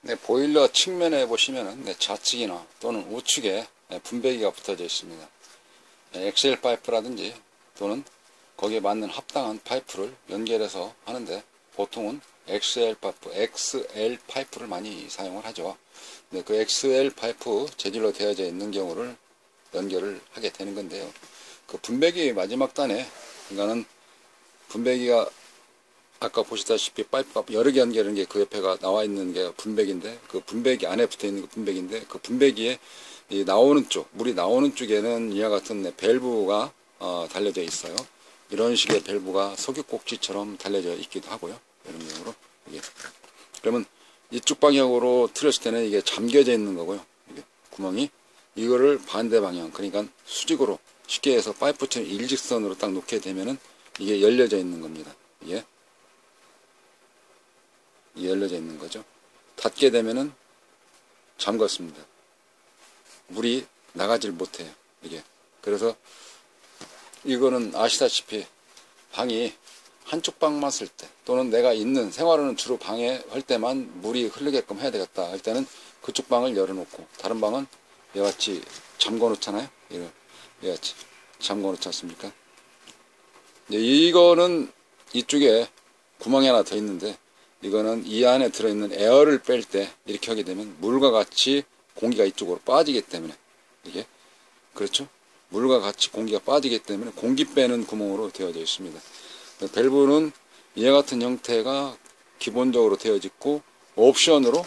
네, 보일러 측면에 보시면은 좌측이나 또는 우측에 분배기가 붙어져 있습니다. XL 파이프라든지 또는 거기에 맞는 합당한 파이프를 연결해서 하는데 보통은 XL 파이프를 많이 사용을 하죠. 네, 그 XL 파이프 재질로 되어져 있는 경우를 연결을 하게 되는 건데요. 그 분배기 마지막 단에, 그러니까는 분배기가 아까 보시다시피 파이프가 여러 개 연결하는 게 그 옆에가 나와 있는 게 분배기인데, 그 분배기 안에 붙어 있는 그 분배기인데, 그 분배기에 이 나오는 쪽, 물이 나오는 쪽에는 이와 같은 밸브가 달려져 있어요. 이런 식의 밸브가 석유 꼭지처럼 달려져 있기도 하고요. 이런 경우로 이게. 그러면 이쪽 방향으로 틀었을 때는 이게 잠겨져 있는 거고요. 이게 구멍이, 이거를 반대 방향, 그러니까 수직으로, 쉽게 해서 파이프처럼 일직선으로 딱 놓게 되면은 이게 열려져 있는 겁니다. 이게 열려져 있는 거죠. 닫게 되면은 잠갔습니다. 물이 나가질 못해요. 이게. 그래서 이거는 아시다시피 방이 한쪽 방만 쓸 때, 또는 내가 있는 생활하는 주로 방에 할 때만 물이 흐르게끔 해야 되겠다 할 때는 그쪽 방을 열어놓고, 다른 방은 이같이 잠궈 놓잖아요. 이같이 잠궈 놓지 않습니까? 이거는 이쪽에 구멍이 하나 더 있는데, 이거는 이 안에 들어있는 에어를 뺄 때 이렇게 하게 되면 물과 같이 공기가 이쪽으로 빠지기 때문에, 이게 그렇죠? 물과 같이 공기가 빠지기 때문에 공기 빼는 구멍으로 되어져 있습니다. 밸브는 이와 같은 형태가 기본적으로 되어져 있고, 옵션으로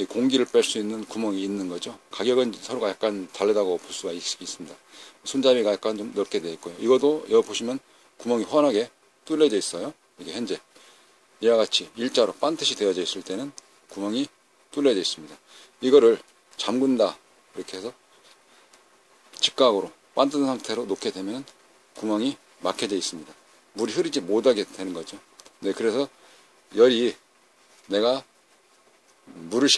공기를 뺄 수 있는 구멍이 있는 거죠. 가격은 서로가 약간 다르다고 볼 수가 있습니다. 손잡이가 약간 좀 넓게 되어 있고요. 이것도 여기 보시면 구멍이 환하게 뚫려져 있어요. 이게 현재 이와 같이 일자로 반듯이 되어져 있을 때는 구멍이 뚫려져 있습니다. 이거를 잠근다 이렇게 해서 직각으로 반듯한 상태로 놓게 되면 구멍이 막혀져 있습니다. 물이 흐르지 못하게 되는 거죠. 네, 그래서 열이, 내가 물을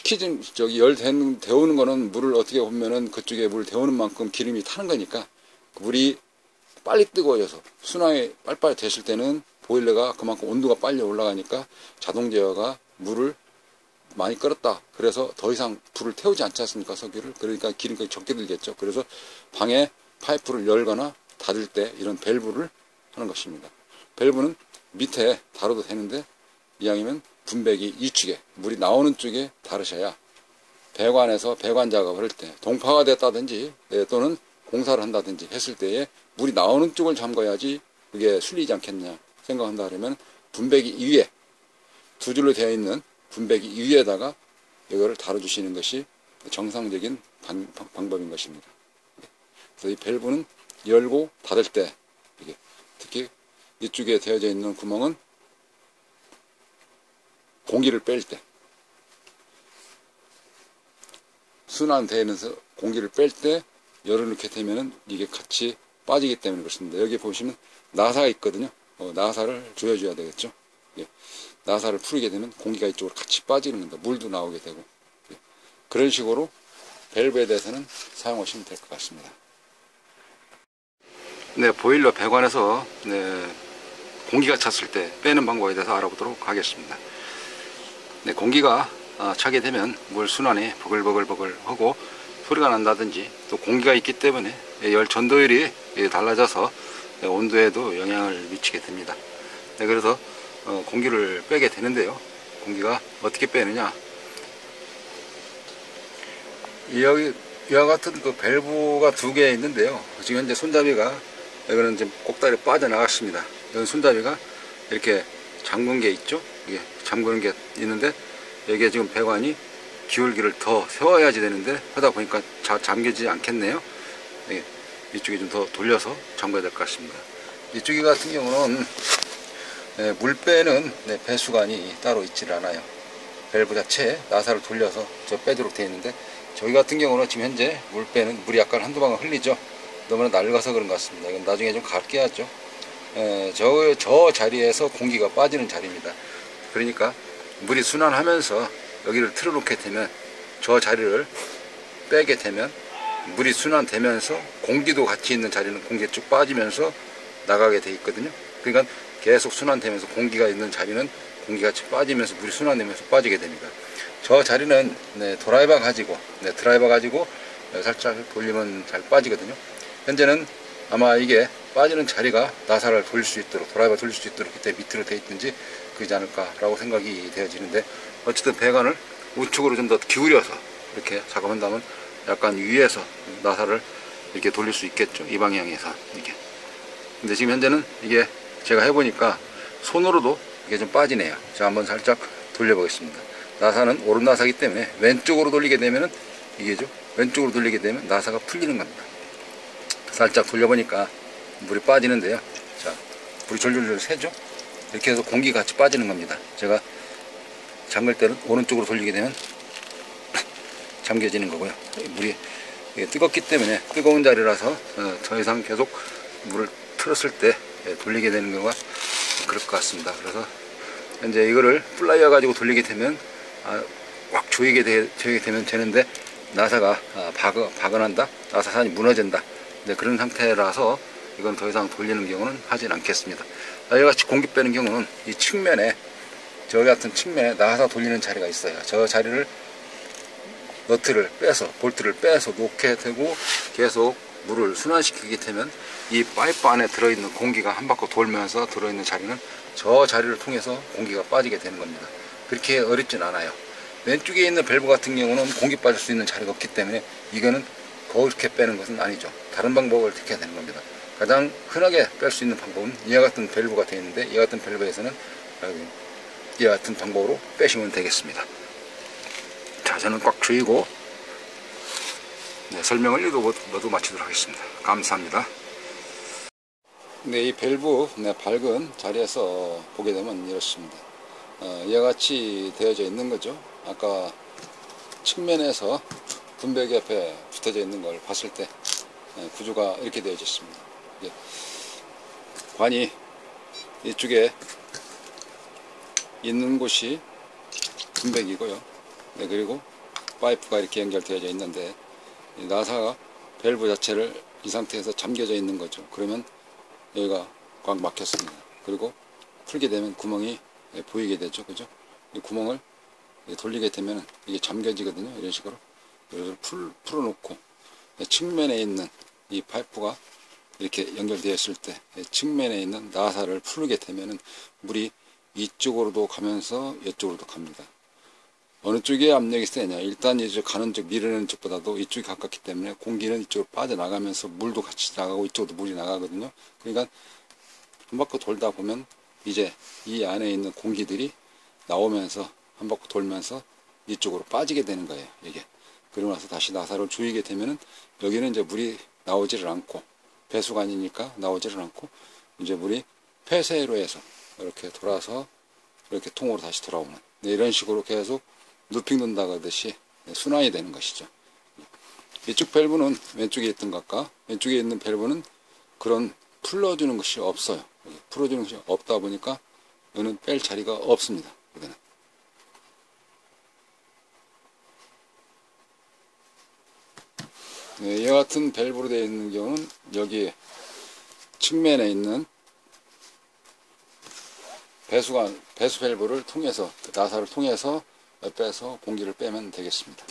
열 데우는 거는 물을 어떻게 보면은 그쪽에 물 데우는 만큼 기름이 타는 거니까, 물이 빨리 뜨거워져서 순환이 빨리빨리 됐을 때는 보일러가 그만큼 온도가 빨리 올라가니까 자동 제어가 물을 많이 끓었다, 그래서 더 이상 불을 태우지 않지 않습니까, 석유를. 그러니까 기름값이 적게 들겠죠. 그래서 방에 파이프를 열거나 닫을 때 이런 밸브를 하는 것입니다. 밸브는 밑에 다뤄도 되는데, 이왕이면 분배기 이쪽에, 물이 나오는 쪽에 다루셔야 배관에서 배관 작업을 할 때, 동파가 됐다든지 또는 공사를 한다든지 했을 때에 물이 나오는 쪽을 잠가야지 그게 순리지 않겠냐 생각한다 그러면, 분배기 위에, 두 줄로 되어 있는 분배기 위에다가 이거를 다뤄주시는 것이 정상적인 방법인 것입니다. 그래서 이 밸브는 열고 닫을 때, 이게 특히 이쪽에 되어져 있는 구멍은 공기를 뺄 때, 순환되면서 공기를 뺄 때 열어놓게 되면은 이게 같이 빠지기 때문에 그렇습니다. 여기 보시면 나사가 있거든요. 나사를 조여줘야 되겠죠. 예. 나사를 풀게 되면 공기가 이쪽으로 같이 빠지는 겁니다. 물도 나오게 되고. 예. 그런 식으로 밸브에 대해서는 사용하시면 될 것 같습니다. 네, 보일러 배관에서 공기가 찼을 때 빼는 방법에 대해서 알아보도록 하겠습니다. 네, 공기가 차게 되면 물 순환이 버글버글 하고 소리가 난다든지, 또 공기가 있기 때문에 열 전도율이 달라져서 온도에도 영향을 미치게 됩니다. 네, 그래서 공기를 빼게 되는데요. 공기가 어떻게 빼느냐, 이와 같은 그 밸브가 두 개 있는데요. 지금 현재 손잡이가, 이거는 지금 꼭다리 빠져나갔습니다. 여기 손잡이가 이렇게 잠근 게 있죠. 이게 잠그는 게 있는데, 여기에 지금 배관이 기울기를 더 세워야지 되는데, 하다 보니까 잠겨지지 않겠네요. 예, 이쪽에 좀 더 돌려서 잠가야 될 것 같습니다. 이쪽이 같은 경우는 물 빼는 배수관이 따로 있질 않아요. 밸브 자체에 나사를 돌려서 빼도록 되어 있는데, 저기 같은 경우는 지금 현재 물 빼는, 물이 약간 한두 방울 흘리죠. 너무나 낡아서 그런 것 같습니다. 이건 나중에 좀 갈게 하죠. 저 자리에서 공기가 빠지는 자리입니다. 그러니까 물이 순환하면서 여기를 틀어놓게 되면, 저 자리를 빼게 되면 물이 순환되면서 공기도 같이 있는 자리는 공기가 쭉 빠지면서 나가게 돼 있거든요. 그러니까 계속 순환되면서 공기가 있는 자리는 공기가 빠지면서 물이 순환되면서 빠지게 됩니다. 저 자리는 드라이버 가지고 살짝 돌리면 잘 빠지거든요. 현재는 아마 이게 빠지는 자리가 나사를 돌릴 수 있도록, 드라이버 돌릴 수 있도록 그때 밑으로 되어 있든지 그러지 않을까라고 생각이 되어지는데, 어쨌든 배관을 우측으로 좀 더 기울여서 이렇게 작업한다면 약간 위에서 나사를 이렇게 돌릴 수 있겠죠. 이 방향에서 이게. 근데 지금 현재는 이게 제가 해보니까 손으로도 이게 좀 빠지네요. 자, 한번 살짝 돌려보겠습니다. 나사는 오른 나사이기 때문에 왼쪽으로 돌리게 되면은 이게죠. 왼쪽으로 돌리게 되면 나사가 풀리는 겁니다. 살짝 돌려보니까 물이 빠지는데요. 자, 물이 졸졸졸 새죠. 이렇게 해서 공기가 같이 빠지는 겁니다. 제가 잠글 때는 오른쪽으로 돌리게 되면 잠겨지는 거고요. 물이 뜨겁기 때문에, 뜨거운 자리라서 더 이상 계속 물을 틀었을 때 돌리게 되는 경우가 그럴 것 같습니다. 그래서 현재 이거를 플라이어 가지고 돌리게 되면 확 조이게 되면 되는데, 나사가 박은한다, 나사산이 무너진다, 그런 상태라서 이건 더 이상 돌리는 경우는 하진 않겠습니다. 이같이 공기 빼는 경우는 이 측면에, 저기 같은 측면에 나사 돌리는 자리가 있어요. 저 자리를 너트를 빼서, 볼트를 빼서 놓게 되고 계속 물을 순환시키게 되면 이 파이프 안에 들어있는 공기가 한 바퀴 돌면서 들어있는 자리는 저 자리를 통해서 공기가 빠지게 되는 겁니다. 그렇게 어렵진 않아요. 왼쪽에 있는 밸브 같은 경우는 공기 빠질 수 있는 자리가 없기 때문에 이거는 그렇게 빼는 것은 아니죠. 다른 방법을 택해야 되는 겁니다. 가장 흔하게 뺄 수 있는 방법은 이와 같은 밸브가 되어 있는데, 이와 같은 밸브에서는 이와 같은 방법으로 빼시면 되겠습니다. 자, 저는 꽉 조이고 설명을 모두 마치도록 하겠습니다. 감사합니다. 이 밸브 밝은 자리에서 보게 되면 이렇습니다. 이와 같이 되어져 있는 거죠. 아까 측면에서 분배기 옆에 붙어져 있는 걸 봤을 때 구조가 이렇게 되어져 있습니다. 관이 이쪽에 있는 곳이 분배기고요. 그리고 파이프가 이렇게 연결되어져 있는데, 나사가 밸브 자체를 이 상태에서 잠겨져 있는 거죠. 그러면 여기가 꽉 막혔습니다. 그리고 풀게 되면 구멍이 보이게 되죠. 그죠? 이 구멍을 돌리게 되면 이게 잠겨지거든요. 이런 식으로. 이걸 풀어놓고 측면에 있는 이 파이프가 이렇게 연결되어 있을 때 측면에 있는 나사를 풀게 되면은 물이 이쪽으로도 가면서 이쪽으로도 갑니다. 어느 쪽에 압력이 세냐? 일단 이제 가는 쪽, 밀어내는 쪽보다도 이쪽이 가깝기 때문에 공기는 이쪽으로 빠져나가면서 물도 같이 나가고 이쪽도 물이 나가거든요. 그러니까 한 바퀴 돌다 보면 이제 이 안에 있는 공기들이 나오면서 한 바퀴 돌면서 이쪽으로 빠지게 되는 거예요. 이게. 그러고 나서 다시 나사를 조이게 되면은 여기는 이제 물이 나오지를 않고, 배수관이니까 나오지를 않고, 이제 물이 폐쇄로 해서 이렇게 돌아서 이렇게 통으로 다시 돌아오는, 이런 식으로 계속 누핑 돈다 그러듯이 순환이 되는 것이죠. 이쪽 밸브는 왼쪽에 있던 것과 왼쪽에 있는 밸브는 그런 풀어주는 것이 없어요. 풀어주는 것이 없다 보니까 이거는 뺄 자리가 없습니다. 이거는. 이와 같은 밸브로 되어 있는 경우는 여기 측면에 있는 배수 밸브를 통해서, 나사를 통해서 빼서 공기를 빼면 되겠습니다.